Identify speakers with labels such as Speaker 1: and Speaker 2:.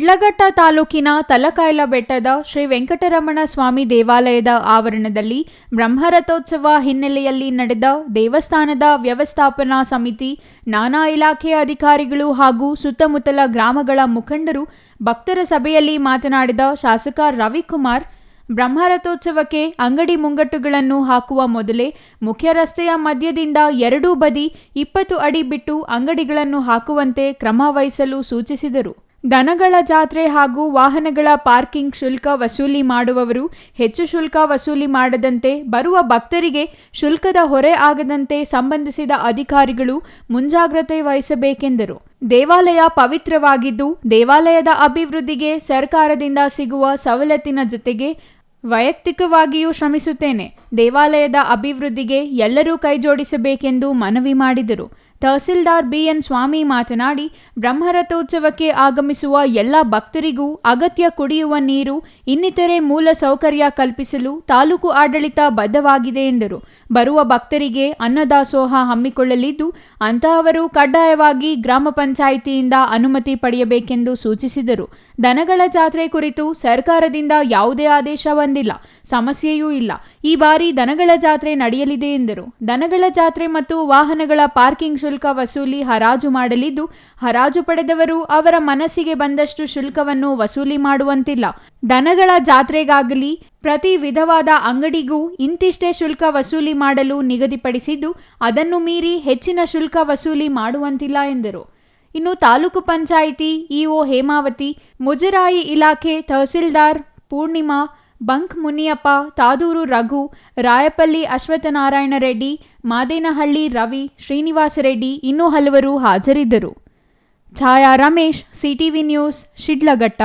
Speaker 1: ಶಿಡ್ಲಘಟ್ಟ ತಾಲೂಕಿನ ತಲಕಾಯಲ ಬೆಟ್ಟದ ಶ್ರೀ ವೆಂಕಟರಮಣ ಸ್ವಾಮಿ ದೇವಾಲಯದ ಆವರಣದಲ್ಲಿ ಬ್ರಹ್ಮರಥೋತ್ಸವ ಹಿನ್ನೆಲೆಯಲ್ಲಿ ನಡೆದ ದೇವಸ್ಥಾನದ ವ್ಯವಸ್ಥಾಪನಾ ಸಮಿತಿ, ನಾನಾ ಇಲಾಖೆಯ ಅಧಿಕಾರಿಗಳು ಹಾಗೂ ಸುತ್ತಮುತ್ತಲ ಗ್ರಾಮಗಳ ಮುಖಂಡರು ಭಕ್ತರ ಸಭೆಯಲ್ಲಿ ಮಾತನಾಡಿದ ಶಾಸಕ ರವಿಕುಮಾರ್, ಬ್ರಹ್ಮರಥೋತ್ಸವಕ್ಕೆ ಅಂಗಡಿ ಮುಂಗಟ್ಟುಗಳನ್ನು ಹಾಕುವ ಮೊದಲೇ ಮುಖ್ಯ ರಸ್ತೆಯ ಮಧ್ಯದಿಂದ ಎರಡೂ ಬದಿ 20 ಅಡಿ ಬಿಟ್ಟು ಅಂಗಡಿಗಳನ್ನು ಹಾಕುವಂತೆ ಕ್ರಮ ವಹಿಸಲು ಸೂಚಿಸಿದರು. ದನಗಳ ಜಾತ್ರೆ ಹಾಗೂ ವಾಹನಗಳ ಪಾರ್ಕಿಂಗ್ ಶುಲ್ಕ ವಸೂಲಿ ಮಾಡುವವರು ಹೆಚ್ಚು ಶುಲ್ಕ ವಸೂಲಿ ಮಾಡದಂತೆ, ಬರುವ ಭಕ್ತರಿಗೆ ಶುಲ್ಕದ ಹೊರೆ ಆಗದಂತೆ ಸಂಬಂಧಿಸಿದ ಅಧಿಕಾರಿಗಳು ಮುಂಜಾಗ್ರತೆ ವಹಿಸಬೇಕೆಂದರು. ದೇವಾಲಯ ಪವಿತ್ರವಾಗಿದ್ದು, ದೇವಾಲಯದ ಅಭಿವೃದ್ಧಿಗೆ ಸರ್ಕಾರದಿಂದ ಸಿಗುವ ಸವಲತ್ತಿನ ಜೊತೆಗೆ ವೈಯಕ್ತಿಕವಾಗಿಯೂ ಶ್ರಮಿಸುತ್ತೇನೆ. ದೇವಾಲಯದ ಅಭಿವೃದ್ಧಿಗೆ ಎಲ್ಲರೂ ಕೈಜೋಡಿಸಬೇಕೆಂದು ಮನವಿ ಮಾಡಿದರು. ತಹಸೀಲ್ದಾರ್ ಬಿಎನ್ ಸ್ವಾಮಿ ಮಾತನಾಡಿ, ಬ್ರಹ್ಮರಥೋತ್ಸವಕ್ಕೆ ಆಗಮಿಸುವ ಎಲ್ಲ ಭಕ್ತರಿಗೂ ಅಗತ್ಯ ಕುಡಿಯುವ ನೀರು, ಇನ್ನಿತರೆ ಮೂಲ ಸೌಕರ್ಯ ಕಲ್ಪಿಸಲು ತಾಲೂಕು ಆಡಳಿತ ಬದ್ಧವಾಗಿದೆ ಎಂದರು. ಬರುವ ಭಕ್ತರಿಗೆ ಅನ್ನದಾಸೋಹ ಹಮ್ಮಿಕೊಳ್ಳಲಿದ್ದು, ಅಂತಹವರು ಕಡ್ಡಾಯವಾಗಿ ಗ್ರಾಮ ಪಂಚಾಯಿತಿಯಿಂದ ಅನುಮತಿ ಪಡೆಯಬೇಕೆಂದು ಸೂಚಿಸಿದರು. ದನಗಳ ಜಾತ್ರೆ ಕುರಿತು ಸರ್ಕಾರದಿಂದ ಯಾವುದೇ ಆದೇಶ ಬಂದಿಲ್ಲ, ಸಮಸ್ಯೆಯೂ ಇಲ್ಲ. ಈ ಬಾರಿ ದನಗಳ ಜಾತ್ರೆ ನಡೆಯಲಿದೆ ಎಂದರು. ದನಗಳ ಜಾತ್ರೆ ಮತ್ತು ವಾಹನಗಳ ಪಾರ್ಕಿಂಗ್ ಶುಲ್ಕ ವಸೂಲಿ ಹರಾಜು ಮಾಡಲಿದ್ದು, ಹರಾಜು ಪಡೆದವರು ಅವರ ಮನಸ್ಸಿಗೆ ಬಂದಷ್ಟು ಶುಲ್ಕವನ್ನು ವಸೂಲಿ ಮಾಡುವಂತಿಲ್ಲ. ದನಗಳ ಜಾತ್ರೆಗಾಗಲಿ ಪ್ರತಿ ವಿಧವಾದ ಅಂಗಡಿಗೂ ಇಂತಿಷ್ಟೇ ಶುಲ್ಕ ವಸೂಲಿ ಮಾಡಲು ನಿಗದಿಪಡಿಸಿದ್ದು, ಅದನ್ನು ಮೀರಿ ಹೆಚ್ಚಿನ ಶುಲ್ಕ ವಸೂಲಿ ಮಾಡುವಂತಿಲ್ಲ ಎಂದರು. ಇನ್ನು ತಾಲೂಕು ಪಂಚಾಯಿತಿ ಇಒ ಹೇಮಾವತಿ, ಮುಜರಾಯಿ ಇಲಾಖೆ ತಹಸೀಲ್ದಾರ್ ಪೂರ್ಣಿಮಾ, ಬಂಕ್ ಮುನಿಯಪ್ಪ, ತಾದೂರು ರಘು, ರಾಯಪಲ್ಲಿ ಅಶ್ವತ್ಥನಾರಾಯಣ ರೆಡ್ಡಿ, ಮಾದೇನಹಳ್ಳಿ ರವಿ, ಶ್ರೀನಿವಾಸ ರೆಡ್ಡಿ ಇನ್ನೂ ಹಲವರು ಹಾಜರಿದ್ದರು. ಛಾಯಾ ರಮೇಶ್, ಸಿಟಿವಿ ನ್ಯೂಸ್, ಶಿಡ್ಲಘಟ್ಟ.